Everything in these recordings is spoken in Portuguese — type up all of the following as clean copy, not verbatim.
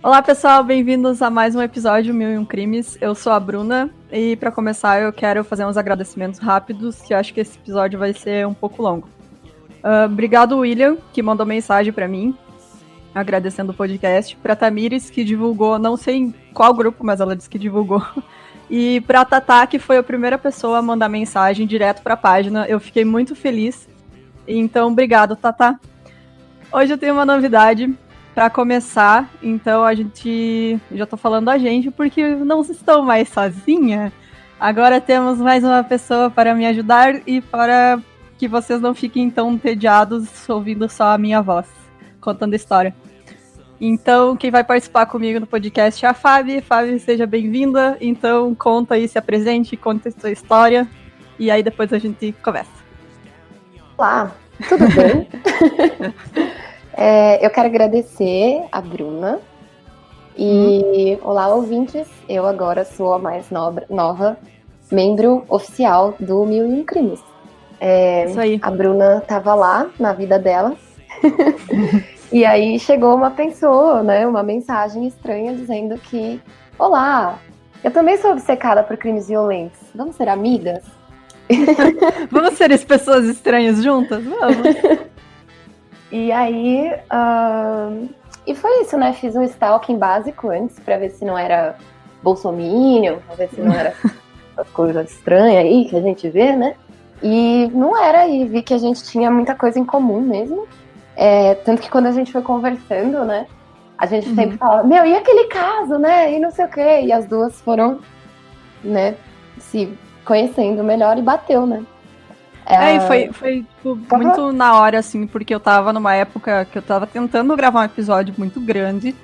Olá pessoal, bem-vindos a mais um episódio Mil e Um Crimes. Eu sou a Bruna e para começar eu quero fazer uns agradecimentos rápidos, que eu acho que esse episódio vai ser um pouco longo. Obrigado William, que mandou mensagem para mim, agradecendo o podcast, para Tamires, que divulgou, não sei em qual grupo, mas ela disse que divulgou, e para Tatá, que foi a primeira pessoa a mandar mensagem direto para a página. Eu fiquei muito feliz, então obrigado Tatá. Hoje eu tenho uma novidade. Para começar, então já tô falando a gente porque não estou mais sozinha. Agora temos mais uma pessoa para me ajudar e para que vocês não fiquem tão entediados ouvindo só a minha voz, contando a história. Então, quem vai participar comigo no podcast é a Fábio. Fábio, seja bem-vinda. Então, conta aí, se apresente, conta a sua história e aí depois a gente conversa. Olá, tudo bem? Eu quero agradecer a Bruna e olá ouvintes, eu agora sou a mais nova membro oficial do Mil e Um Crimes. Isso aí. A Bruna estava lá na vida dela e aí chegou uma pessoa, né, uma mensagem estranha dizendo que olá, eu também sou obcecada por crimes violentos, vamos ser amigas? Vamos ser as pessoas estranhas juntas? Vamos! E aí, e foi isso, né? Fiz um stalking básico antes pra ver se não era bolsominion, pra ver se não era as coisas estranhas aí que a gente vê, né? E não era, e vi que a gente tinha muita coisa em comum mesmo. Tanto que quando a gente foi conversando, né? A gente sempre falava, e aquele caso, né? E não sei o quê. E as duas foram, né, se conhecendo melhor e bateu, né? E foi tipo, muito na hora, assim, porque eu tava numa época que eu tava tentando gravar um episódio muito grande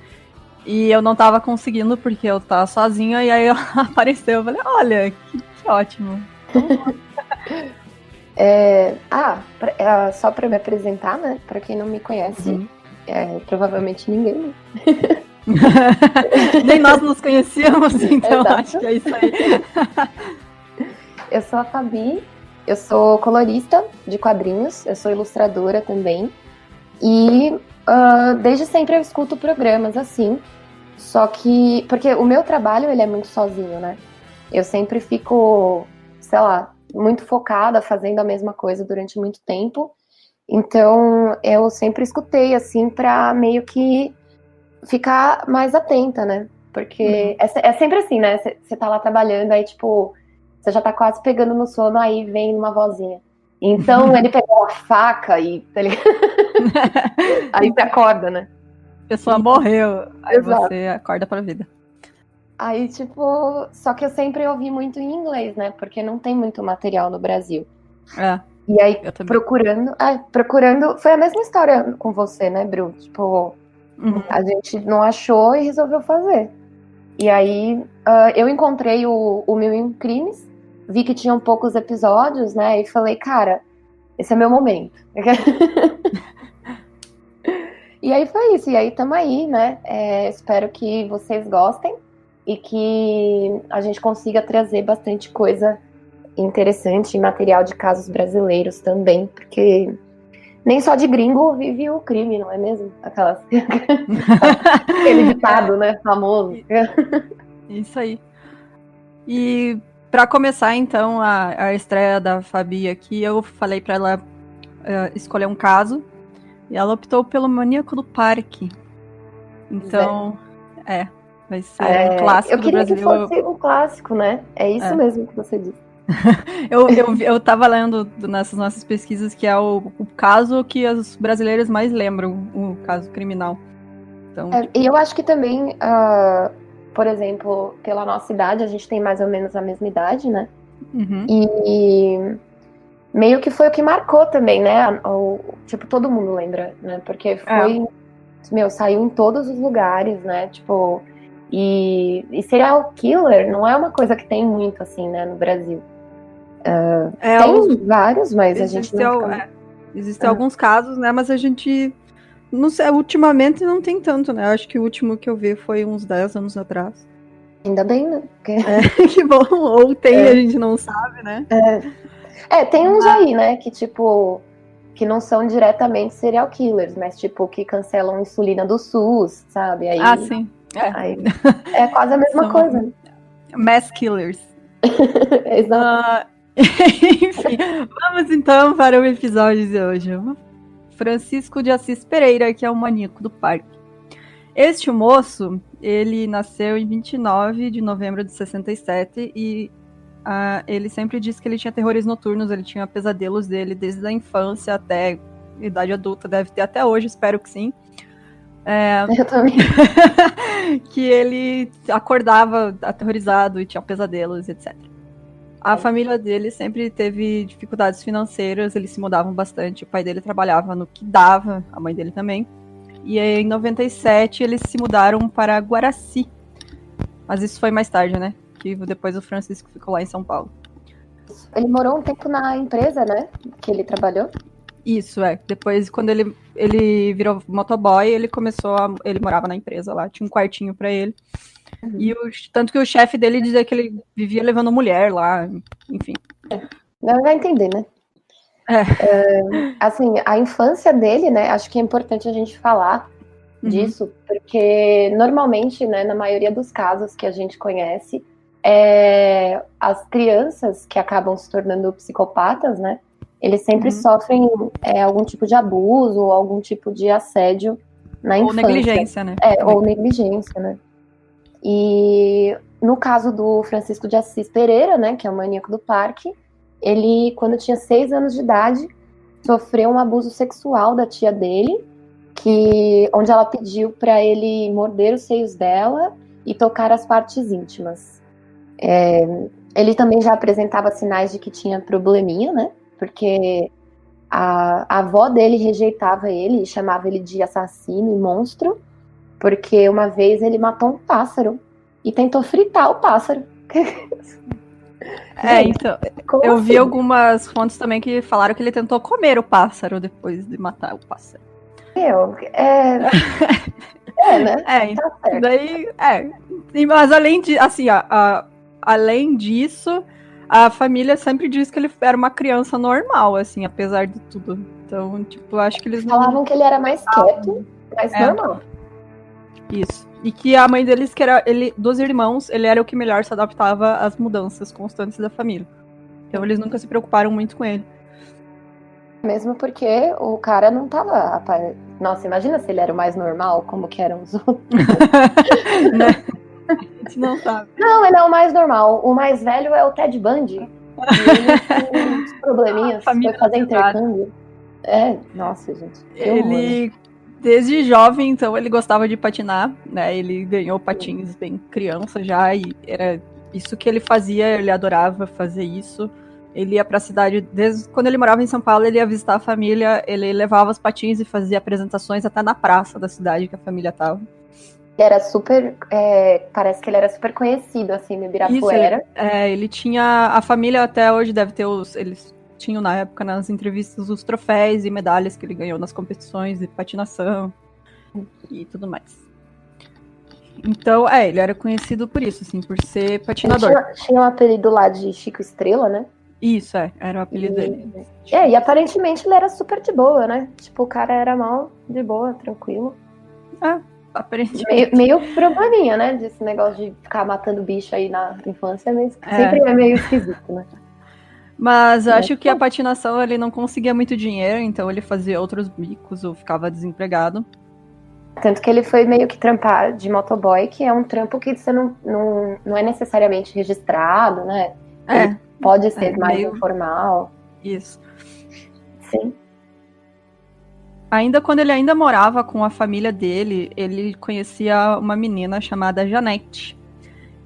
e eu não tava conseguindo porque eu tava sozinha, e aí ela apareceu, eu falei, olha, que ótimo. Só pra me apresentar, né, pra quem não me conhece, provavelmente ninguém, né? Nem nós nos conhecíamos, então acho que é isso aí. Eu sou a Fabi. Eu sou colorista de quadrinhos, eu sou ilustradora também, e desde sempre eu escuto programas assim, só que, porque o meu trabalho ele é muito sozinho, né, eu sempre fico, sei lá, muito focada fazendo a mesma coisa durante muito tempo, então eu sempre escutei assim pra meio que ficar mais atenta, né, porque é sempre assim, né, você tá lá trabalhando, aí tipo... Você já tá quase pegando no sono, aí vem uma vozinha. Então ele pegou a faca e... Tá ligado? Aí você acorda, né? A pessoa morreu, aí Exato. Você acorda pra vida. Aí, tipo... Só que eu sempre ouvi muito em inglês, né? Porque não tem muito material no Brasil. E aí, procurando... Foi a mesma história com você, né, Bru? Tipo, a gente não achou e resolveu fazer. E aí, eu encontrei o Mil e Um Crimes, vi que tinham poucos episódios, né, e falei, cara, esse é meu momento. E aí foi isso, e aí tamo aí, né, espero que vocês gostem e que a gente consiga trazer bastante coisa interessante, material de casos brasileiros também, porque nem só de gringo vive o crime, não é mesmo? Aquele ditado, né, famoso. Isso aí. E pra começar, então, a estreia da Fabi aqui, eu falei pra ela escolher um caso, e ela optou pelo Maníaco do Parque. Então, vai ser um clássico do Brasil. Eu queria que fosse um clássico, né? É isso mesmo que você disse. eu tava lendo nessas nossas pesquisas que é o caso que os brasileiros mais lembram, o caso criminal. Então, E eu acho que também, por exemplo, pela nossa idade, a gente tem mais ou menos a mesma idade, né? E meio que foi o que marcou também, né? Tipo, todo mundo lembra, né? Porque foi, saiu em todos os lugares, né? Tipo, e serial killer não é uma coisa que tem muito, assim, né, no Brasil. Tem vários, mas a gente não fica... Existem alguns casos, né? Mas a gente... Não sei, ultimamente não tem tanto, né? Acho que o último que eu vi foi uns 10 anos atrás. Ainda bem, né? Que bom. Ou tem, a gente não sabe, né? Tem uns aí, né? Que tipo... Que não são diretamente serial killers, mas tipo, que cancelam insulina do SUS, sabe? Aí, sim. Aí, é quase a mesma coisa. Mass killers. Exato. Enfim, vamos então para o episódio de hoje. Francisco de Assis Pereira, que é o maníaco do parque. Este moço, ele nasceu em 29 de novembro de 67 e ele sempre disse que ele tinha terrores noturnos, ele tinha pesadelos dele desde a infância até a idade adulta, deve ter até hoje, espero que sim. Eu também. Que ele acordava aterrorizado e tinha pesadelos, etc. A família dele sempre teve dificuldades financeiras, eles se mudavam bastante, o pai dele trabalhava no que dava, a mãe dele também. E aí, em 97 eles se mudaram para Guaraci. Mas isso foi mais tarde, né? Que depois o Francisco ficou lá em São Paulo. Ele morou um tempo na empresa, né? Que ele trabalhou. Isso, Depois, quando ele virou motoboy, ele morava na empresa lá, tinha um quartinho pra ele. Uhum. E tanto que o chefe dele dizia que ele vivia levando mulher lá, enfim. Não vai entender, né? Assim, a infância dele, né? Acho que é importante a gente falar disso, porque normalmente, né, na maioria dos casos que a gente conhece, as crianças que acabam se tornando psicopatas, né? Eles sempre sofrem algum tipo de abuso ou algum tipo de assédio na infância. Ou negligência, né? Ou negligência, né? E no caso do Francisco de Assis Pereira, né, que é o maníaco do parque, ele, quando tinha 6 anos de idade, sofreu um abuso sexual da tia dele, onde ela pediu para ele morder os seios dela e tocar as partes íntimas. Ele também já apresentava sinais de que tinha probleminha, né? Porque a avó dele rejeitava ele e chamava ele de assassino e monstro, porque uma vez ele matou um pássaro e tentou fritar o pássaro. Então, eu vi algumas fontes também que falaram que ele tentou comer o pássaro depois de matar o pássaro. Né? Tá certo. Daí, mas além disso, a família sempre diz que ele era uma criança normal, assim, apesar de tudo. Então, tipo, acho que eles falavam que ele era mais quieto, mais normal. Isso. E que a mãe deles, dos irmãos, ele era o que melhor se adaptava às mudanças constantes da família. Então eles nunca se preocuparam muito com ele. Mesmo porque o cara não tava... Nossa, imagina se ele era o mais normal, como que eram os outros. Né? A gente não sabe. Não, ele é o mais normal. O mais velho é o Ted Bundy. E ele tem uns probleminhas, foi fazer intercâmbio. Nossa, gente. Ele... Desde jovem, então, ele gostava de patinar, né? Ele ganhou patins bem criança já, e era isso que ele fazia, ele adorava fazer isso. Ele ia pra cidade, desde quando ele morava em São Paulo, ele ia visitar a família, ele levava os patins e fazia apresentações até na praça da cidade que a família tava. Ele era super, parece que ele era super conhecido, assim, no Ibirapuera. Isso, ele tinha, a família até hoje deve ter eles tinham na época nas entrevistas os troféus e medalhas que ele ganhou nas competições de patinação e tudo mais. Então, ele era conhecido por isso, assim, por ser patinador. Tinha um apelido lá de Chico Estrela, né? Isso, era o apelido dele. E aparentemente ele era super de boa, né? Tipo, o cara era mal de boa, tranquilo. Aparentemente. Meio probleminha, né? Desse negócio de ficar matando bicho aí na infância, mas sempre é meio esquisito, né? Mas eu acho que a patinação ele não conseguia muito dinheiro, então ele fazia outros bicos ou ficava desempregado. Tanto que ele foi meio que trampar de motoboy, que é um trampo que você não é necessariamente registrado, né? Ele pode ser mais informal. Isso. Sim. Ainda quando ele ainda morava com a família dele, ele conhecia uma menina chamada Janete.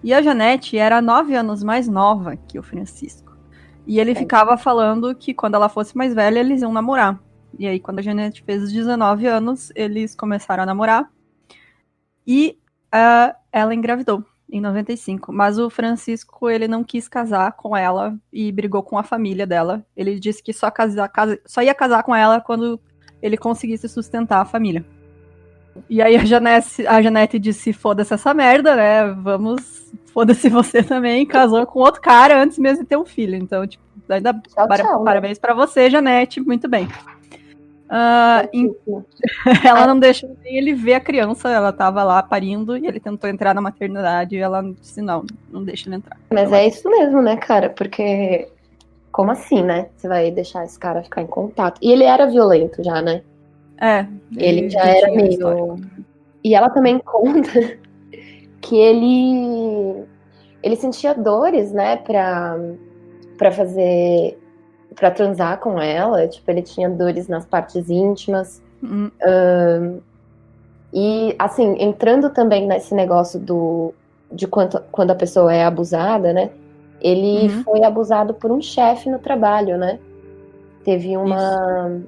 E a Janete era 9 anos mais nova que o Francisco. E ele ficava falando que quando ela fosse mais velha, eles iam namorar. E aí, quando a Janete fez 19 anos, eles começaram a namorar. E ela engravidou em 95. Mas o Francisco, ele não quis casar com ela e brigou com a família dela. Ele disse que só ia casar com ela quando ele conseguisse sustentar a família. E aí a Janete disse, foda-se essa merda, né? Foda-se você também. Casou com outro cara antes mesmo de ter um filho. Então, tipo, ainda tchau, parabéns pra você, Janete. Muito bem. Ela não deixou nem ele ver a criança, ela tava lá parindo e ele tentou entrar na maternidade e ela disse não deixa ele entrar. Mas é isso mesmo, né, cara? Porque como assim, né? Você vai deixar esse cara ficar em contato? E ele era violento já, né? Ele já era meio... E ela também conta que ele sentia dores, né, pra fazer... pra transar com ela. Tipo, ele tinha dores nas partes íntimas. E, assim, entrando também nesse negócio de quando a pessoa é abusada, né? Ele foi abusado por um chefe no trabalho, né? Teve uma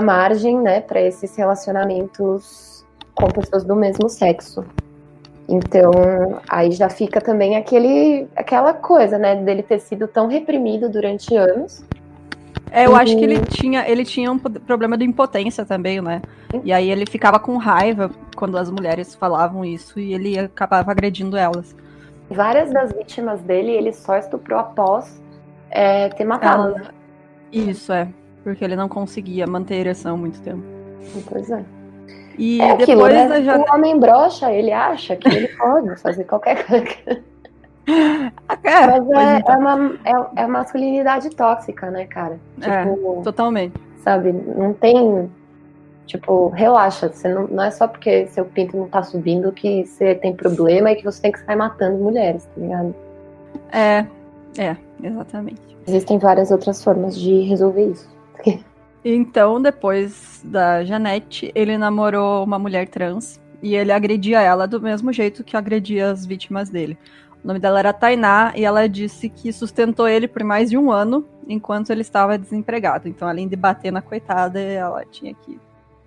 margem, né, para esses relacionamentos com pessoas do mesmo sexo. Então, aí já fica também aquela coisa, né, dele ter sido tão reprimido durante anos. Eu acho que ele tinha um problema de impotência também, né? E aí ele ficava com raiva quando as mulheres falavam isso e ele acabava agredindo elas. Várias das vítimas dele, ele só estuprou após ter matado. Né? Isso, porque ele não conseguia manter a ereção muito tempo. Pois é. E aquilo, depois né? O homem broxa, ele acha que ele pode fazer qualquer coisa. Mas é masculinidade tóxica, né, cara? Tipo, totalmente. Sabe, não tem... Tipo, relaxa, você não é só porque seu pinto não tá subindo que você tem problema e que você tem que sair matando mulheres, tá ligado? Exatamente. Existem várias outras formas de resolver isso. Então, depois da Janete, ele namorou uma mulher trans e ele agredia ela do mesmo jeito que agredia as vítimas dele. O nome dela era Tainá e ela disse que sustentou ele por mais de 1 ano enquanto ele estava desempregado. Então, além de bater na coitada, ela tinha que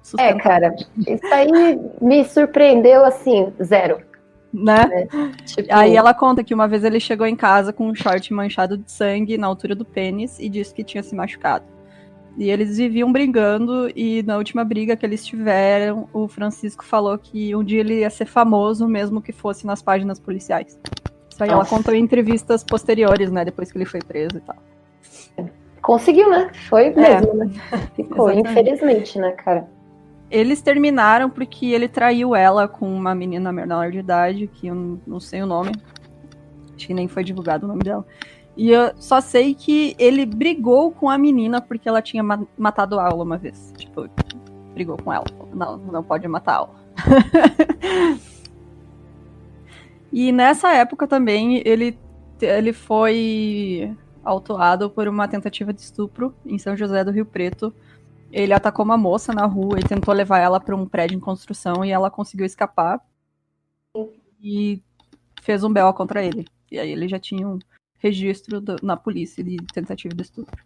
sustentar. Cara, isso aí me surpreendeu, assim, 0. Né? Tipo... Aí ela conta que uma vez ele chegou em casa com um short manchado de sangue na altura do pênis e disse que tinha se machucado. E eles viviam brigando e na última briga que eles tiveram, o Francisco falou que um dia ele ia ser famoso, mesmo que fosse nas páginas policiais. Isso aí ela contou em entrevistas posteriores, né, depois que ele foi preso e tal. Conseguiu, né? Foi mesmo, né? Ficou, infelizmente, né, cara? Eles terminaram porque ele traiu ela com uma menina menor de idade, que eu não sei o nome. Acho que nem foi divulgado o nome dela. E eu só sei que ele brigou com a menina porque ela tinha matado a aula uma vez. Tipo, brigou com ela. Não pode matar a aula. E nessa época também ele foi autuado por uma tentativa de estupro em São José do Rio Preto. Ele atacou uma moça na rua e tentou levar ela para um prédio em construção e ela conseguiu escapar. E fez um BO contra ele. E aí ele já tinha um registro na polícia de tentativa de estupro.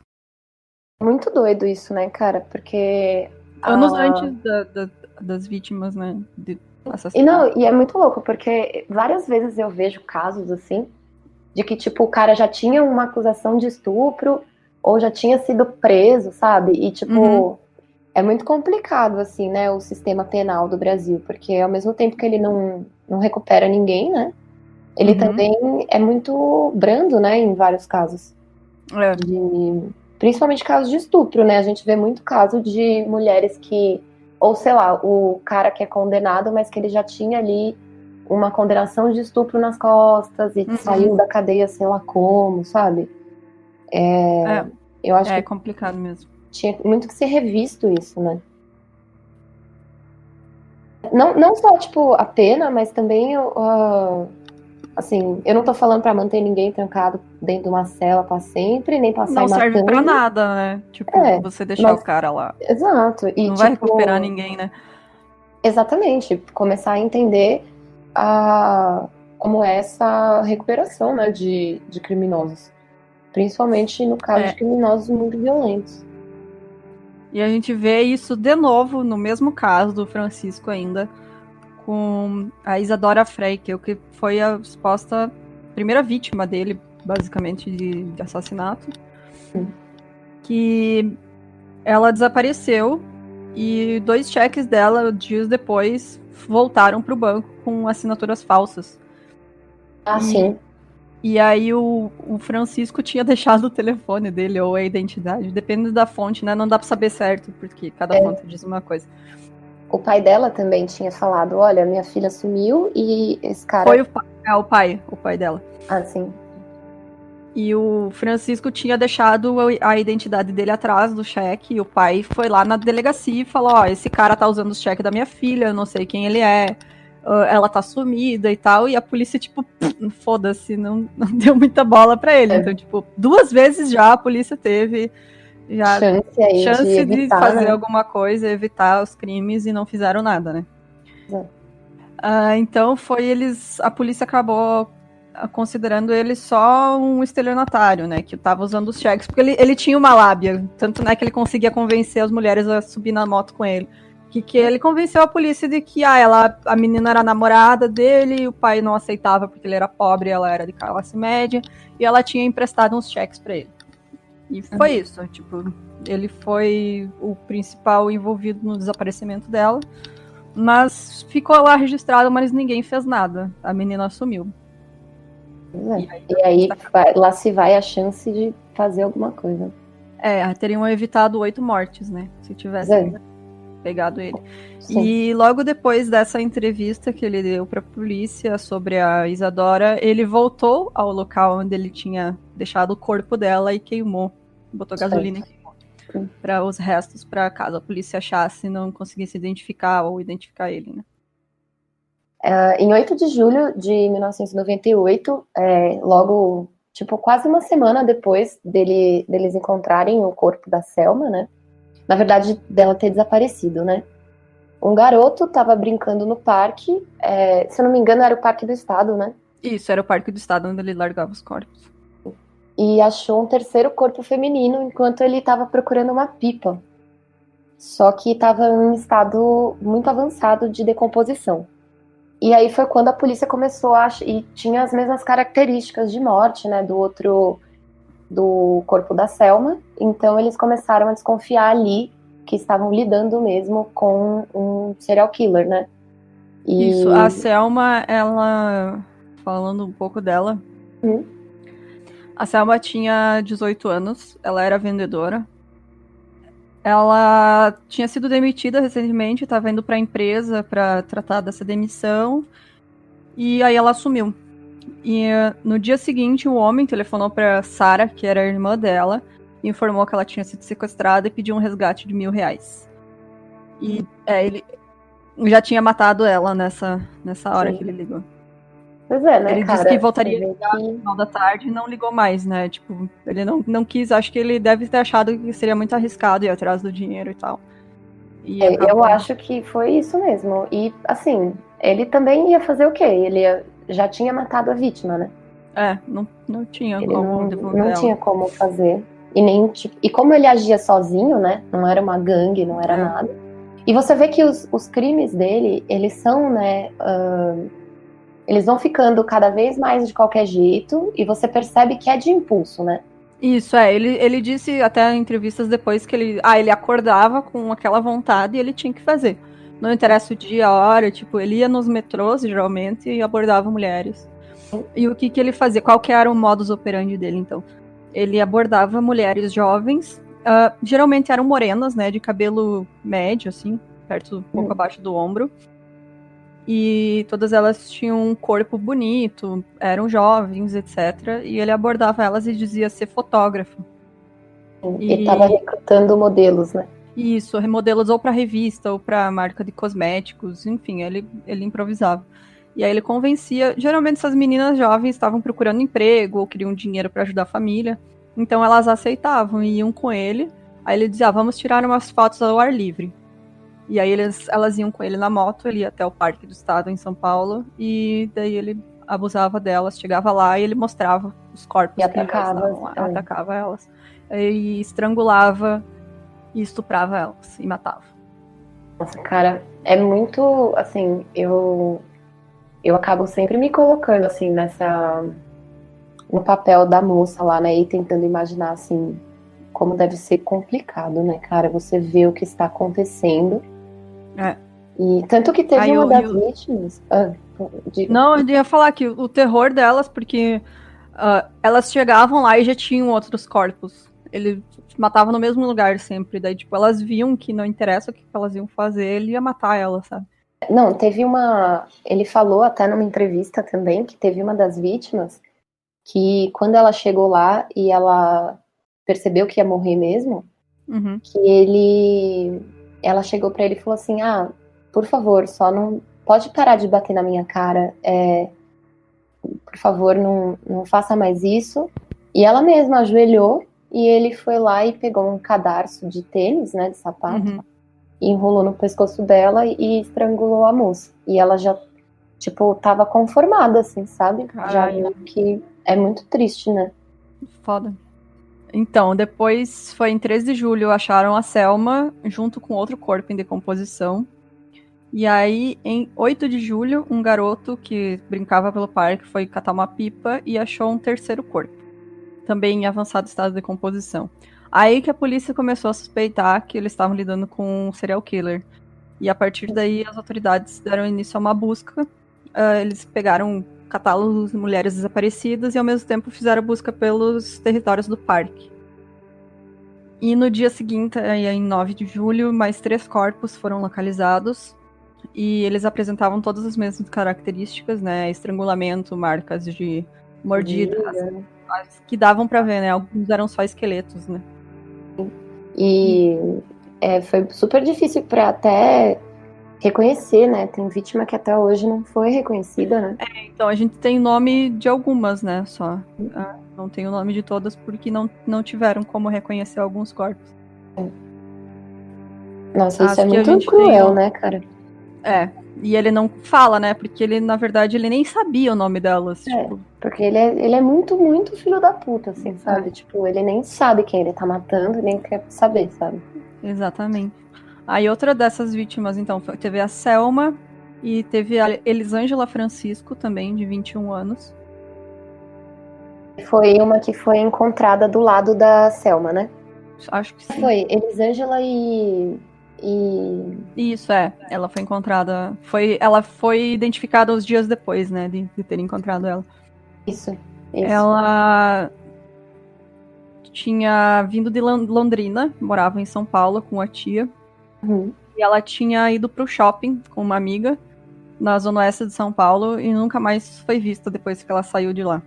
Muito doido isso, né, cara? Porque... Anos antes das vítimas, né, de assassinato. E é muito louco, porque várias vezes eu vejo casos, assim, de que, tipo, o cara já tinha uma acusação de estupro ou já tinha sido preso, sabe? E, tipo, é muito complicado, assim, né, o sistema penal do Brasil, porque ao mesmo tempo que ele não recupera ninguém, né, ele também é muito brando, né, em vários casos. Principalmente casos de estupro, né, a gente vê muito caso de mulheres que, ou sei lá, o cara que é condenado, mas que ele já tinha ali uma condenação de estupro nas costas e saiu da cadeia sei lá como, sabe? Eu acho que complicado mesmo. Tinha muito que ser revisto isso, né? Não só, tipo, a pena, mas também, assim, eu não tô falando pra manter ninguém trancado dentro de uma cela pra sempre, nem passar matando. Não serve pra nada, né? Tipo, você deixar o cara lá. Exato. E, não vai recuperar ninguém, né? Exatamente. Começar a entender como é essa recuperação, né, de criminosos. Principalmente no caso de criminosos muito violentos. E a gente vê isso de novo no mesmo caso do Francisco ainda, com a Isadora Freikel, que foi a suposta primeira vítima dele, basicamente, de assassinato. Que ela desapareceu e 2 cheques dela, dias depois, voltaram para o banco com assinaturas falsas. Sim. E aí o Francisco tinha deixado o telefone dele ou a identidade, dependendo da fonte, né? Não dá pra saber certo, porque cada fonte diz uma coisa. O pai dela também tinha falado, olha, minha filha sumiu e esse cara... Foi o pai dela. Ah, sim. E o Francisco tinha deixado a identidade dele atrás do cheque, e o pai foi lá na delegacia e falou, ó, esse cara tá usando o cheque da minha filha, eu não sei quem ele é, ela tá sumida e tal, e a polícia, tipo, foda-se, não deu muita bola pra ele. Então, tipo, 2 vezes já a polícia teve já chance de fazer, né, alguma coisa, evitar os crimes, e não fizeram nada, né? Então a polícia acabou considerando ele só um estelionatário, né, que tava usando os cheques, porque ele tinha uma lábia, tanto, né, que ele conseguia convencer as mulheres a subir na moto com ele, que ele convenceu a polícia de que a menina era a namorada dele, e o pai não aceitava porque ele era pobre, ela era de classe média, e ela tinha emprestado uns cheques para ele. E foi isso, tipo, ele foi o principal envolvido no desaparecimento dela, mas ficou lá registrado, mas ninguém fez nada, a menina sumiu. E aí lá se vai a chance de fazer alguma coisa. Teriam evitado 8 mortes, né? Se tivessem pegado ele. Sim. E logo depois dessa entrevista que ele deu pra polícia sobre a Isadora, ele voltou ao local onde ele tinha deixado o corpo dela e queimou. Botou gasolina e queimou. Para os restos, para caso a polícia achasse e não conseguisse identificar ele, né? Em 8 de julho de 1998, logo, tipo, quase uma semana depois deles encontrarem o corpo da Selma, né? Na verdade, dela ter desaparecido, né? Um garoto estava brincando no parque, se eu não me engano, era o Parque do Estado, né? Isso, era o Parque do Estado, onde ele largava os corpos. E achou um terceiro corpo feminino enquanto ele estava procurando uma pipa. Só que estava em um estado muito avançado de decomposição. E aí foi quando a polícia começou e tinha as mesmas características de morte, né, do corpo da Selma. Então eles começaram a desconfiar ali que estavam lidando mesmo com um serial killer, né? Isso, a Selma, ela, falando um pouco dela, a Selma tinha 18 anos, ela era vendedora. Ela tinha sido demitida recentemente, estava indo para a empresa para tratar dessa demissão, e aí ela sumiu. E no dia seguinte, o homem telefonou para Sarah, que era a irmã dela, e informou que ela tinha sido sequestrada e pediu um resgate de R$1.000. E ele já tinha matado ela nessa hora. Sim. Que ele ligou. Pois é, né, ele disse que voltaria no final da tarde e não ligou mais, né? Tipo, ele não quis, acho que ele deve ter achado que seria muito arriscado ir atrás do dinheiro e tal. E eu acho que foi isso mesmo. E, assim, ele também ia fazer o quê? Ele já tinha matado a vítima, né? Não tinha como devolver ela. Não tinha como fazer. E como ele agia sozinho, né? Não era uma gangue, não era nada. E você vê que os crimes dele, eles são, né... eles vão ficando cada vez mais de qualquer jeito, e você percebe que é de impulso, né? Isso, ele disse até em entrevistas depois que ele acordava com aquela vontade e ele tinha que fazer. Não interessa o dia, a hora, tipo, ele ia nos metrôs, geralmente, e abordava mulheres. E o que ele fazia? Qual que era o modus operandi dele, então? Ele abordava mulheres jovens, geralmente eram morenas, né, de cabelo médio, assim, perto, um pouco abaixo do ombro. E todas elas tinham um corpo bonito, eram jovens, etc. E ele abordava elas e dizia ser fotógrafo. E estava recrutando modelos, né? Isso, modelos ou para revista ou para marca de cosméticos, enfim, ele improvisava. E aí ele convencia, geralmente essas meninas jovens estavam procurando emprego ou queriam dinheiro para ajudar a família, então elas aceitavam e iam com ele. Aí ele dizia, vamos tirar umas fotos ao ar livre. E aí elas iam com ele na moto, ele ia até o Parque do Estado em São Paulo, e daí ele abusava delas, chegava lá e ele mostrava os corpos e atacava elas. E estrangulava e estuprava elas e matava. Nossa, cara, é muito, assim, eu acabo sempre me colocando, assim, no papel da moça lá, né, e tentando imaginar, assim, como deve ser complicado, né, cara, você vê o que está acontecendo. E tanto que teve uma das vítimas... Não, eu ia falar que o terror delas, porque elas chegavam lá e já tinham outros corpos. Ele matava no mesmo lugar sempre. Daí, tipo, elas viam que não interessa o que elas iam fazer, ele ia matar elas, sabe? Não, teve uma. Ele falou até numa entrevista também que teve uma das vítimas que quando ela chegou lá e ela percebeu que ia morrer mesmo, que ela chegou pra ele e falou assim: por favor, só não pode parar de bater na minha cara, por favor, não faça mais isso. E ela mesma ajoelhou e ele foi lá e pegou um cadarço de tênis, né, de sapato, e enrolou no pescoço dela e estrangulou a moça. E ela já, tipo, tava conformada, assim, sabe? Caralho. Já viu que é muito triste, né? Foda. Então, depois foi em 13 de julho, acharam a Selma junto com outro corpo em decomposição. E aí, em 8 de julho, um garoto que brincava pelo parque foi catar uma pipa e achou um terceiro corpo, também em avançado estado de decomposição. Aí que a polícia começou a suspeitar que eles estavam lidando com um serial killer. E a partir daí, as autoridades deram início a uma busca. Eles pegaram catálogos de mulheres desaparecidas e, ao mesmo tempo, fizeram busca pelos territórios do parque. E no dia seguinte, em 9 de julho, mais 3 corpos foram localizados. E eles apresentavam todas as mesmas características, né? Estrangulamento, marcas de mordidas, que davam pra ver, né? Alguns eram só esqueletos, né? E foi super difícil pra até reconhecer, né? Tem vítima que até hoje não foi reconhecida, né? Então a gente tem nome de algumas, né? Só. Não tem o nome de todas porque não tiveram como reconhecer alguns corpos. Nossa, isso é muito cruel, né, cara? E ele não fala, né? Porque ele, na verdade, ele nem sabia o nome delas. Tipo... Porque ele é muito, muito filho da puta, assim, sabe? Tipo, ele nem sabe quem ele tá matando, nem quer saber, sabe? Exatamente. Aí outra dessas vítimas, então, teve a Selma e teve a Elisângela Francisco, também, de 21 anos. Foi uma que foi encontrada do lado da Selma, né? Acho que sim. Foi Elisângela Isso, ela foi encontrada. Ela foi identificada uns dias depois, né, de ter encontrado ela. Isso. Ela tinha vindo de Londrina, morava em São Paulo com a tia. E ela tinha ido pro shopping com uma amiga na zona oeste de São Paulo e nunca mais foi vista depois que ela saiu de lá.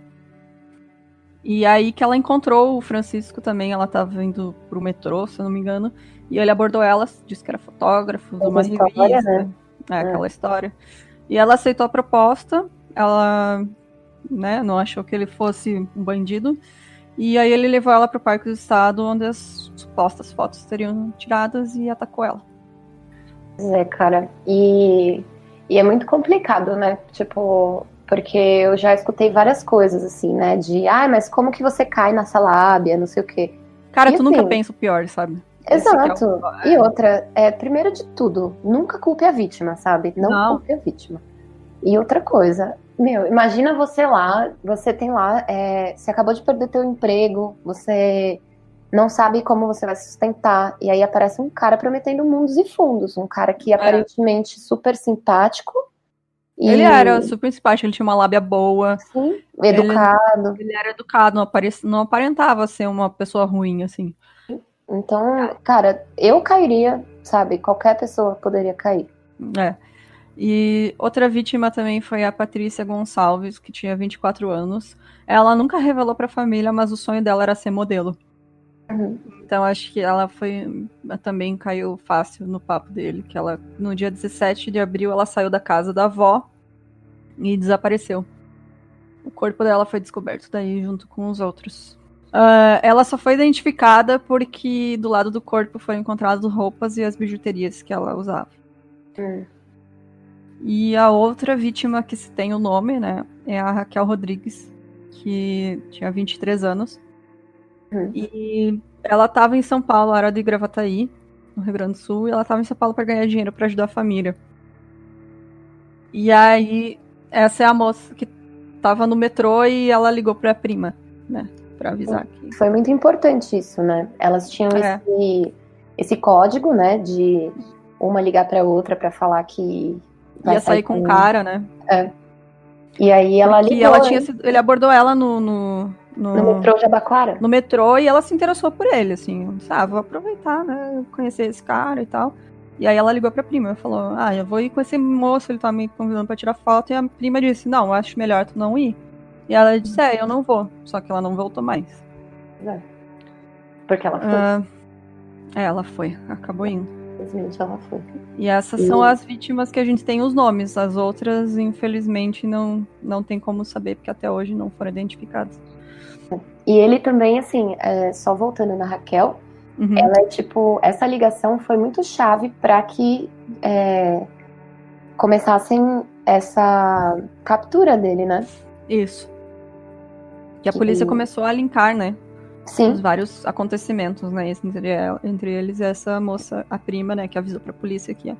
E aí que ela encontrou o Francisco também, ela tava indo pro metrô, se eu não me engano, e ele abordou ela, disse que era fotógrafo, de uma revista, né? Aquela história. E ela aceitou a proposta, ela, né, não achou que ele fosse um bandido, e aí ele levou ela pro Parque do Estado, onde as supostas fotos seriam tiradas, e atacou ela. Cara, e é muito complicado, né? Tipo, porque eu já escutei várias coisas, assim, né? De, mas como que você cai nessa lábia, não sei o quê. Cara, tu nunca pensa o pior, sabe? Exato. E outra, primeiro de tudo, nunca culpe a vítima, sabe? Não culpe a vítima. E outra coisa, imagina você lá, você tem lá, você acabou de perder teu emprego, você não sabe como você vai se sustentar, e aí aparece um cara prometendo mundos e fundos, um cara que aparentemente super simpático. Ele era super simpático, ele tinha uma lábia boa. Sim, educado. Ele era educado, não aparentava ser uma pessoa ruim, assim. Então, cara, eu cairia, sabe? Qualquer pessoa poderia cair. E outra vítima também foi a Patrícia Gonçalves, que tinha 24 anos. Ela nunca revelou pra família, mas o sonho dela era ser modelo. Então acho que ela também caiu fácil no papo dele, que ela, no dia 17 de abril, ela saiu da casa da avó e desapareceu. O corpo dela foi descoberto daí junto com os outros. Ela só foi identificada porque do lado do corpo foram encontradas roupas e as bijuterias que ela usava. E a outra vítima que se tem o nome, né, é a Raquel Rodrigues, que tinha 23 anos. E ela estava em São Paulo, ela era de Gravataí, no Rio Grande do Sul, e ela estava em São Paulo para ganhar dinheiro para ajudar a família. E aí, essa é a moça que estava no metrô e ela ligou para a prima, né, para avisar. Foi muito importante isso, né? Elas tinham esse código, né, de uma ligar para outra para falar que ia sair com o cara, né? E aí ela ligou. Ele abordou ela No metrô Jabaquara? No metrô, e ela se interessou por ele, assim. Disse, vou aproveitar, né? Conhecer esse cara e tal. E aí ela ligou pra prima e falou, eu vou ir com esse moço, ele tá me convidando pra tirar foto. E a prima disse, não, acho melhor tu não ir. E ela disse, eu não vou. Só que ela não voltou mais. Porque ela foi? Ela foi, acabou indo. Infelizmente ela foi. E essas são as vítimas que a gente tem os nomes. As outras, infelizmente, não tem como saber, porque até hoje não foram identificadas. E ele também, assim, só voltando na Raquel, ela é tipo, essa ligação foi muito chave para que começassem essa captura dele, né? Isso. Que a polícia começou a linkar, né? Sim. Os vários acontecimentos, né? Entre eles essa moça, a prima, né? Que avisou pra polícia que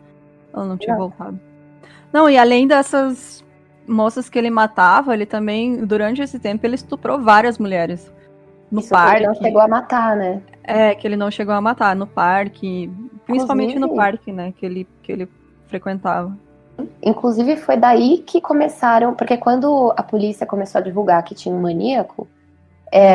ela não tinha voltado. Não, e além dessas moças que ele matava, ele também, durante esse tempo, ele estuprou várias mulheres. No parque. Ele não chegou a matar, né? Que ele não chegou a matar no parque. Principalmente no parque, né? Que ele frequentava. Inclusive foi daí que começaram, porque quando a polícia começou a divulgar que tinha um maníaco,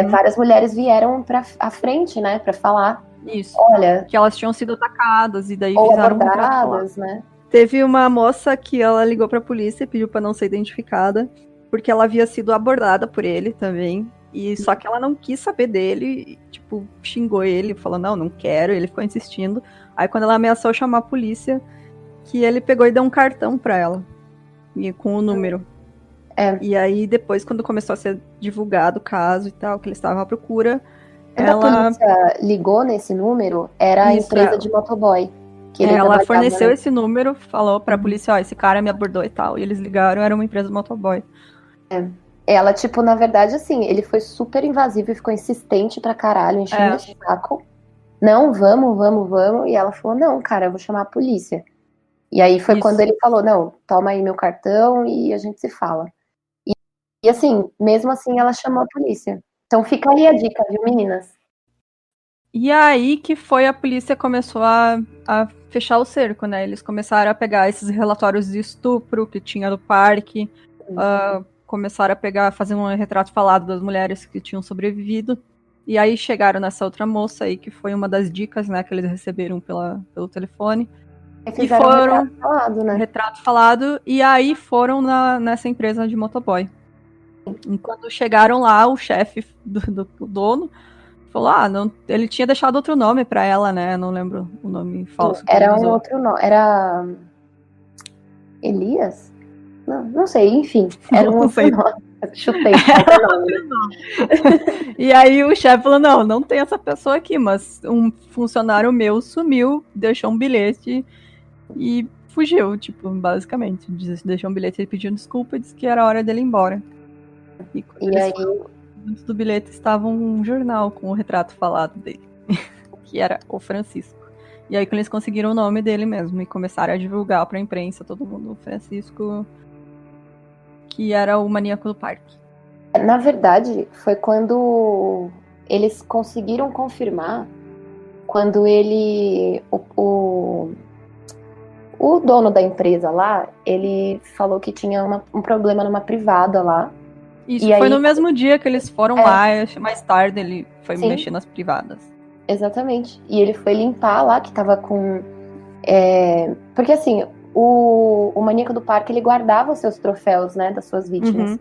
várias mulheres vieram à frente, né, pra falar. Isso. Olha, que elas tinham sido atacadas e daí ou fizeram abordadas, né? Teve uma moça que ela ligou pra polícia e pediu pra não ser identificada, porque ela havia sido abordada por ele também. E só que ela não quis saber dele, tipo, xingou ele, falou, não quero, ele ficou insistindo. Aí quando ela ameaçou chamar a polícia, que ele pegou e deu um cartão pra ela, e com o número. E aí depois, quando começou a ser divulgado o caso e tal, que eles estavam à procura, quando a polícia ligou nesse número, era a empresa de motoboy. Que ela forneceu esse número, falou pra polícia, esse cara me abordou e tal. E eles ligaram, era uma empresa de motoboy. Ela, tipo, na verdade, assim, ele foi super invasivo e ficou insistente pra caralho, enchendo o saco. Não, vamos. E ela falou, não, cara, eu vou chamar a polícia. E aí foi quando ele falou, não, toma aí meu cartão e a gente se fala. E assim, mesmo assim, ela chamou a polícia. Então fica aí a dica, viu, meninas? E aí que foi a polícia começou a fechar o cerco, né? Eles começaram a pegar esses relatórios de estupro que tinha no parque, começaram a fazer um retrato falado das mulheres que tinham sobrevivido. E aí chegaram nessa outra moça aí, que foi uma das dicas, né, que eles receberam pelo telefone. E foram retrato falado, e aí foram nessa empresa de motoboy. E quando chegaram lá, o chefe do dono falou, não, ele tinha deixado outro nome pra ela, né? Não lembro o nome falso. Era um outro nome, era Elias? Não sei, enfim, era um outro nome. Chutei, E aí o chefe falou, não tem essa pessoa aqui, mas um funcionário meu sumiu, deixou um bilhete e fugiu, tipo, basicamente. Deixou um bilhete, ele pediu desculpa e disse que era hora dele ir embora. E aí, dentro do bilhete estava um jornal com o retrato falado dele, que era o Francisco. E aí, quando eles conseguiram o nome dele mesmo e começaram a divulgar pra imprensa, todo mundo, o Francisco, que era o maníaco do parque. Na verdade, foi quando eles conseguiram confirmar, quando ele, o dono da empresa lá, ele falou que tinha um problema numa privada lá. Isso, e foi aí, no mesmo dia que eles foram lá, mais tarde ele foi mexer nas privadas. Exatamente. E ele foi limpar lá, que tava com... porque assim, o maníaco do parque, ele guardava os seus troféus, né, das suas vítimas.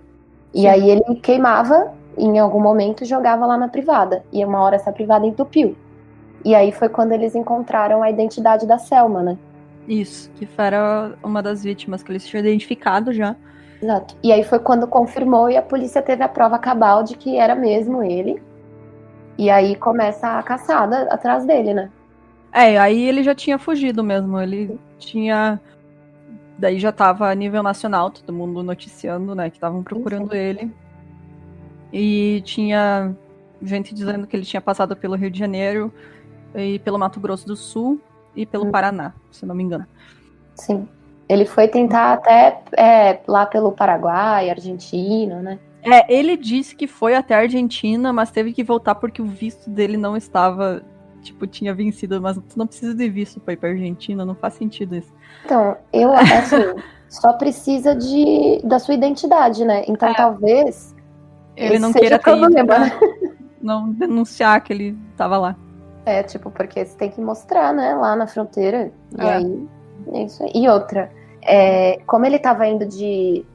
E aí ele queimava em algum momento e jogava lá na privada. E uma hora essa privada entupiu. E aí foi quando eles encontraram a identidade da Selma, né? Isso, que era uma das vítimas que eles tinham identificado já. Exato. E aí foi quando confirmou e a polícia teve a prova cabal de que era mesmo ele. E aí começa a caçada atrás dele, né? Aí ele já tinha fugido mesmo. Ele tinha... Daí já tava a nível nacional, todo mundo noticiando, né? Que estavam procurando ele. E tinha gente dizendo que ele tinha passado pelo Rio de Janeiro e pelo Mato Grosso do Sul e pelo Paraná, se não me engano. Sim. Ele foi tentar até lá pelo Paraguai, Argentina, né? Ele disse que foi até a Argentina, mas teve que voltar porque o visto dele não estava tipo, tinha vencido, mas tu não precisa de visto pra ir pra Argentina, não faz sentido isso. Então, eu, assim, só precisa da sua identidade, né? Então, talvez Ele não esse queira seja o ter ido problema, pra né? não denunciar que ele tava lá. Tipo, porque você tem que mostrar, né, lá na fronteira. E É. aí, é isso aí. E outra, como ele tava indo de...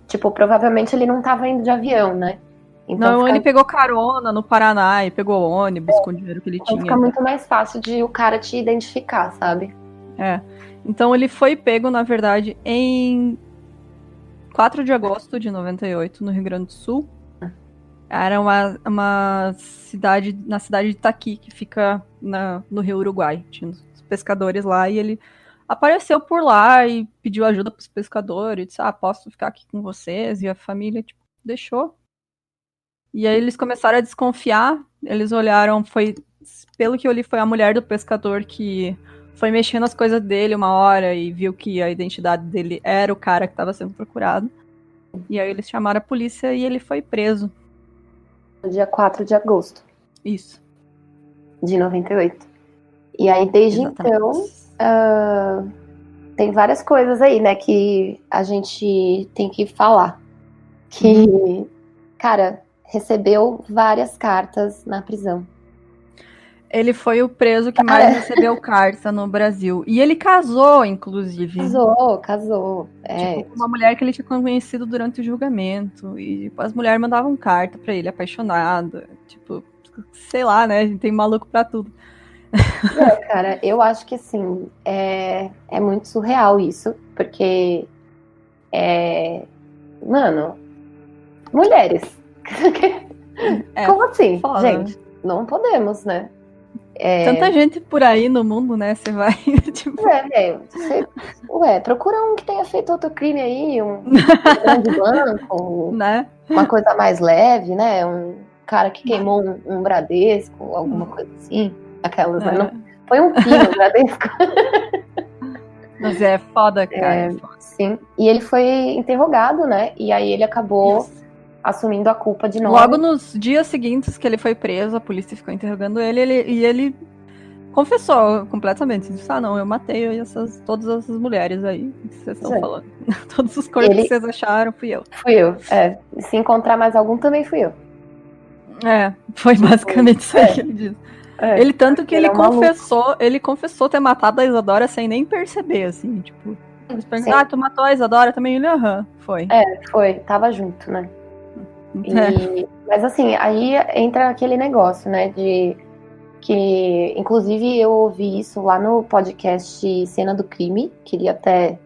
Tipo, provavelmente ele não tava indo de avião, né? Então Não, fica, ele pegou carona no Paraná e pegou ônibus com o dinheiro que ele então tinha. fica muito mais fácil de o cara te identificar, sabe? É. Então ele foi pego, na verdade, em 4 de agosto de 98, no Rio Grande do Sul. Era uma cidade, na cidade de Itaqui, que fica no Rio Uruguai. Tinha uns pescadores lá e ele apareceu por lá e pediu ajuda pros pescadores. Disse, posso ficar aqui com vocês? E a família, tipo, deixou. E aí eles começaram a desconfiar. Eles olharam, pelo que eu li, foi a mulher do pescador que foi mexendo nas coisas dele uma hora e viu que a identidade dele era o cara que estava sendo procurado. E aí eles chamaram a polícia e ele foi preso. No dia 4 de agosto Isso. de 98. E aí, desde Exatamente. então, tem várias coisas aí, né, que a gente tem que falar. Que, cara, recebeu várias cartas na prisão. Ele foi o preso que mais recebeu carta no Brasil. E ele casou, inclusive. Casou. Tipo, com uma mulher que ele tinha conhecido durante o julgamento. E tipo, as mulheres mandavam carta pra ele, apaixonada. Tipo, sei lá, né? A gente tem maluco pra tudo. Cara, eu acho que assim, é muito surreal isso, porque mano, mulheres. Como assim? foda, Gente, não podemos, né? Tanta gente por aí no mundo, né? Você vai. Tipo... procura um que tenha feito outro crime aí, um grande banco, né? uma coisa mais leve, né? Um cara que queimou um Bradesco, alguma coisa assim. Aquelas, né? Não, foi um pino, Bradesco. Mas é foda, cara. Sim. E ele foi interrogado, né? E aí ele acabou assumindo a culpa de novo. Logo nos dias seguintes que ele foi preso, a polícia ficou interrogando ele e ele confessou completamente. Ele disse, não, eu matei todas essas mulheres aí que vocês estão falando. Todos os corpos que vocês acharam, fui eu. Fui eu, Se encontrar mais algum, também fui eu. Foi basicamente isso aí que ele disse. Ele tanto que ele confessou ter matado a Isadora sem nem perceber, assim, tipo... tu matou a Isadora também? Ele, foi. Foi, tava junto, né? Mas assim, aí entra aquele negócio, né, de que, inclusive, eu ouvi isso lá no podcast Cena do Crime, queria até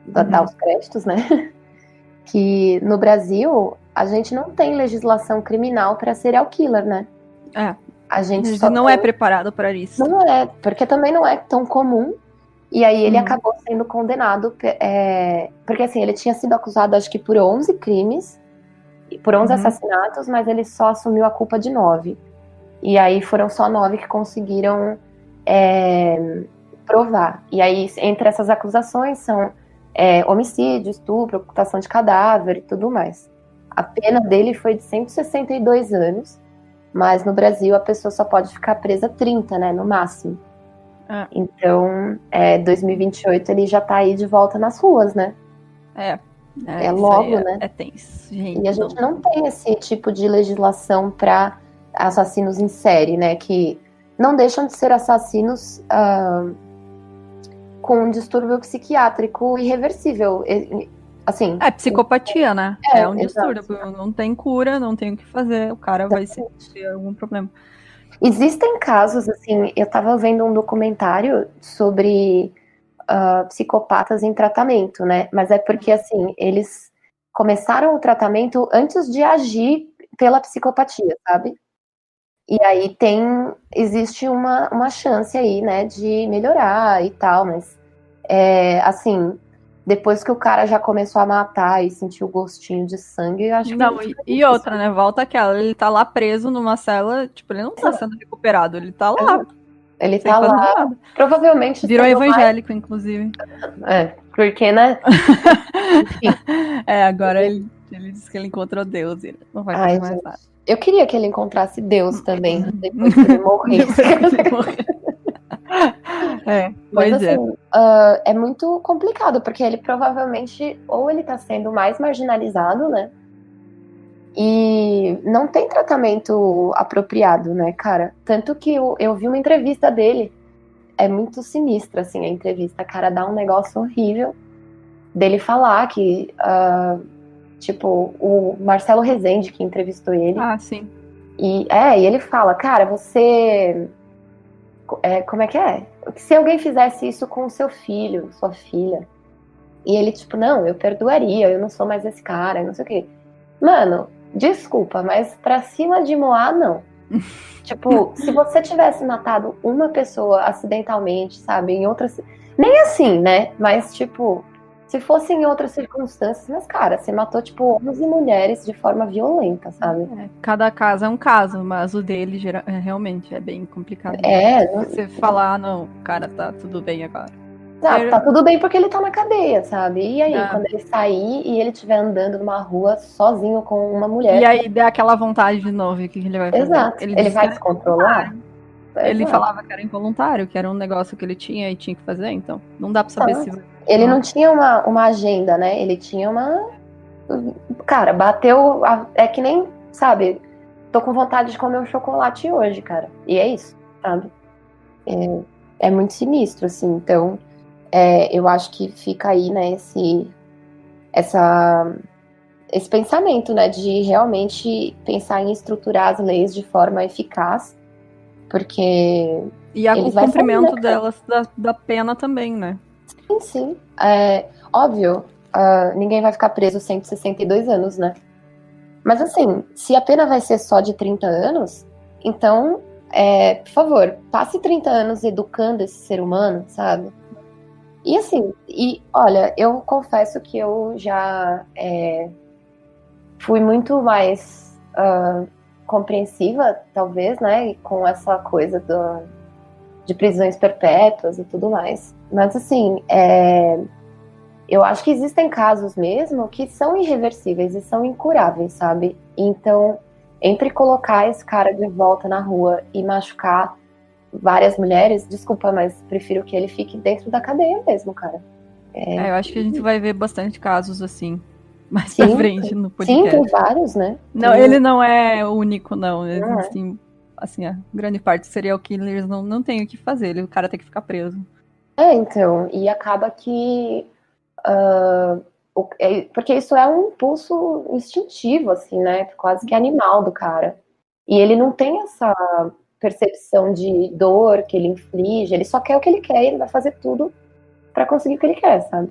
dar os créditos, né, que no Brasil a gente não tem legislação criminal para serial killer, né? A gente não é preparado para isso. Não é, porque também não é tão comum. E aí ele acabou sendo condenado, porque assim, ele tinha sido acusado, acho que por 11 crimes, por 11 assassinatos, mas ele só assumiu a culpa de 9. E aí foram só 9 que conseguiram provar. E aí, entre essas acusações são homicídio, estupro, ocultação de cadáver e tudo mais. A pena dele foi de 162 anos, mas no Brasil a pessoa só pode ficar presa 30, né, no máximo. Então, 2028 ele já tá aí de volta nas ruas, né? Logo, né? É tenso, gente. E a gente não tem esse tipo de legislação para assassinos em série, né? Que não deixam de ser assassinos com um distúrbio psiquiátrico irreversível. Assim, psicopatia, né? É um distúrbio. Não tem cura, não tem o que fazer. O cara vai ter algum problema. Existem casos, assim, eu tava vendo um documentário sobre psicopatas em tratamento, né? Mas é porque, assim, eles começaram o tratamento antes de agir pela psicopatia, sabe? E aí existe uma chance aí, né, de melhorar e tal, mas, assim, depois que o cara já começou a matar e sentiu o gostinho de sangue, eu acho que... Não, e outra, né, volta aquela, ele tá lá preso numa cela, tipo, ele não tá sendo recuperado, ele tá lá. Ele tá lá, nada. Provavelmente... Virou evangélico, inclusive. Porque, né? Enfim. Agora ele disse que ele encontrou Deus, ele não vai fazer mais nada. Eu queria que ele encontrasse Deus também, depois que ele morresse. Mas assim, é muito complicado, porque ele provavelmente, ou ele tá sendo mais marginalizado, né? E não tem tratamento apropriado, né, cara? Tanto que eu vi uma entrevista dele, é muito sinistra, assim, a entrevista. Cara, dá um negócio horrível dele falar que, tipo, o Marcelo Rezende, que entrevistou ele. Ah, sim. E ele fala, cara, você... como é que é? Se alguém fizesse isso com o seu filho, sua filha, e ele, tipo, não, eu perdoaria, eu não sou mais esse cara, não sei o quê. Mano, desculpa, mas pra cima de Moá, não. Tipo, se você tivesse matado uma pessoa acidentalmente, sabe, em outras... Nem assim, né? Mas, tipo, se fosse em outras circunstâncias, mas, cara, você matou, tipo, 11 mulheres de forma violenta, sabe? Cada caso é um caso, mas o dele realmente é bem complicado. Você falar, não, cara, tá tudo bem agora. Tá tudo bem porque ele tá na cadeia, sabe? E aí, quando ele sair e ele estiver andando numa rua sozinho com uma mulher... E aí der aquela vontade de novo, o que ele vai fazer? Exato. Ele vai se controlar? Ele falava que era involuntário, que era um negócio que ele tinha e tinha que fazer, então não dá pra saber se... Ele não tinha uma agenda, né? Ele tinha uma... Cara, bateu... É que nem, sabe? Tô com vontade de comer um chocolate hoje, cara. E é isso, sabe? É muito sinistro, assim. Então, eu acho que fica aí, né, esse pensamento, né, de realmente pensar em estruturar as leis de forma eficaz, porque... E o cumprimento delas, da pena também, né? Sim. Óbvio, ninguém vai ficar preso 162 anos, né? Mas assim, se a pena vai ser só de 30 anos, então, por favor, passe 30 anos educando esse ser humano, sabe? E assim, olha, eu confesso que eu já fui muito mais compreensiva, talvez, né? Com essa coisa de prisões perpétuas e tudo mais. Mas assim, eu acho que existem casos mesmo que são irreversíveis e são incuráveis, sabe? Então, entre colocar esse cara de volta na rua e machucar várias mulheres, desculpa, mas prefiro que ele fique dentro da cadeia mesmo, cara. Eu acho que a gente vai ver bastante casos assim, mais pra frente no podcast. Sim, tem vários, né? Não, ele não é o único, não. Existem, assim, a grande parte dos serial killers não tem o que fazer, o cara tem que ficar preso. Então, e acaba que... porque isso é um impulso instintivo, assim, né? Quase que animal do cara. E ele não tem essa percepção de dor que ele inflige, ele só quer o que ele quer e ele vai fazer tudo pra conseguir o que ele quer, sabe?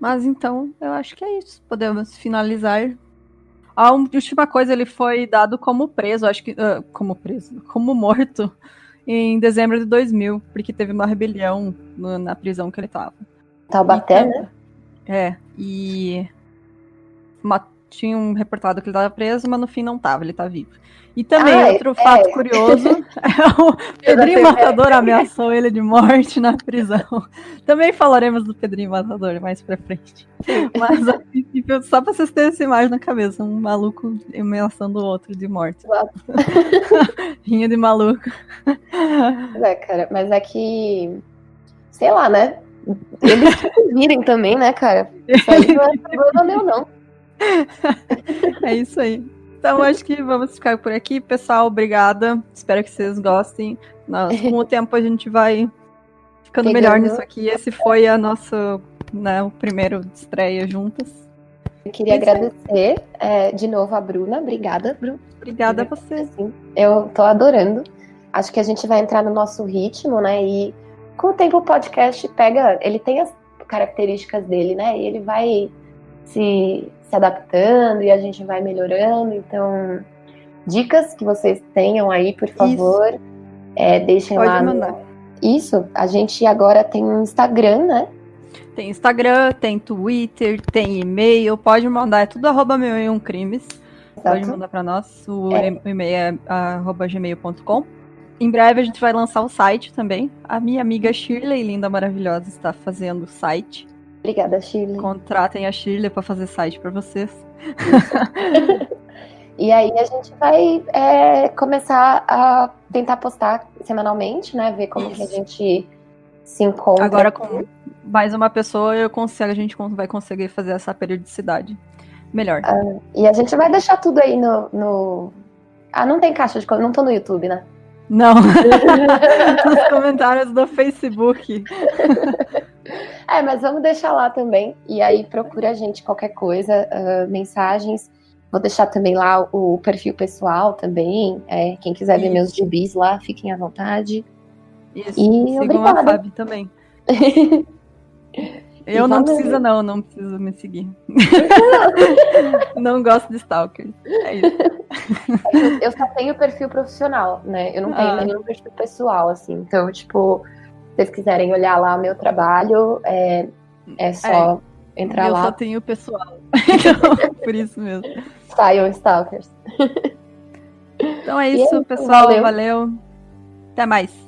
Mas então, eu acho que é isso. Podemos finalizar. A última coisa, ele foi dado como preso, acho que... como morto em dezembro de 2000, porque teve uma rebelião na prisão que ele tava. Taubaté, né? E tinham reportado que ele tava preso, mas no fim não tava, ele tá vivo. E também outro fato curioso, o Pedrinho Matador ameaçou ele de morte na prisão. Também falaremos do Pedrinho Matador mais pra frente. Mas a princípio, só pra vocês terem essa imagem na cabeça, um maluco ameaçando o outro de morte. Rinha de maluco. Cara, mas é que, sei lá, né? Eles virem também, né, cara? Isso aí não é problema meu, não. É isso aí. Então, acho que vamos ficar por aqui. Pessoal, obrigada. Espero que vocês gostem. Com o tempo, a gente vai ficando melhor nisso aqui. Esse foi a nossa, né, o primeiro estreia juntas. Eu queria agradecer de novo a Bruna. Obrigada, Bruna. Obrigada a você. Eu tô adorando. Acho que a gente vai entrar no nosso ritmo, né? E com o tempo o podcast ele tem as características dele, né? E ele vai se adaptando e a gente vai melhorando. Então, dicas que vocês tenham aí, por favor, deixem Pode lá. Mandar. Isso, a gente agora tem um Instagram, né? Tem Instagram, tem Twitter, tem e-mail, pode mandar, é tudo @meu1crimes. Pode mandar para nós, o e-mail é @gmail.com. Em breve a gente vai lançar o site também. A minha amiga Shirley, linda, maravilhosa, está fazendo o site. Obrigada, Shirley. Contratem a Shirley para fazer site para vocês. E aí a gente vai começar a tentar postar semanalmente, né? Ver como que a gente se encontra. Agora com mais uma pessoa, a gente vai conseguir fazer essa periodicidade melhor. E a gente vai deixar tudo aí no... Ah, não tem caixa de... Não tô no YouTube, né? Não. Nos comentários do Facebook. Mas vamos deixar lá também. E aí procura a gente qualquer coisa, mensagens. Vou deixar também lá o perfil pessoal também. Quem quiser ver meus gibis lá, fiquem à vontade. Isso, sigam obrigada. A Fabi também. Eu não precisa não preciso me seguir. Não gosto de stalker. É isso. Eu só tenho perfil profissional, né? Eu não tenho nenhum perfil pessoal, assim. Então, tipo, se vocês quiserem olhar lá o meu trabalho, é só entrar lá. Eu só tenho pessoal. Então, por isso mesmo. Saiam stalkers. Então é isso, pessoal. Valeu. Até mais.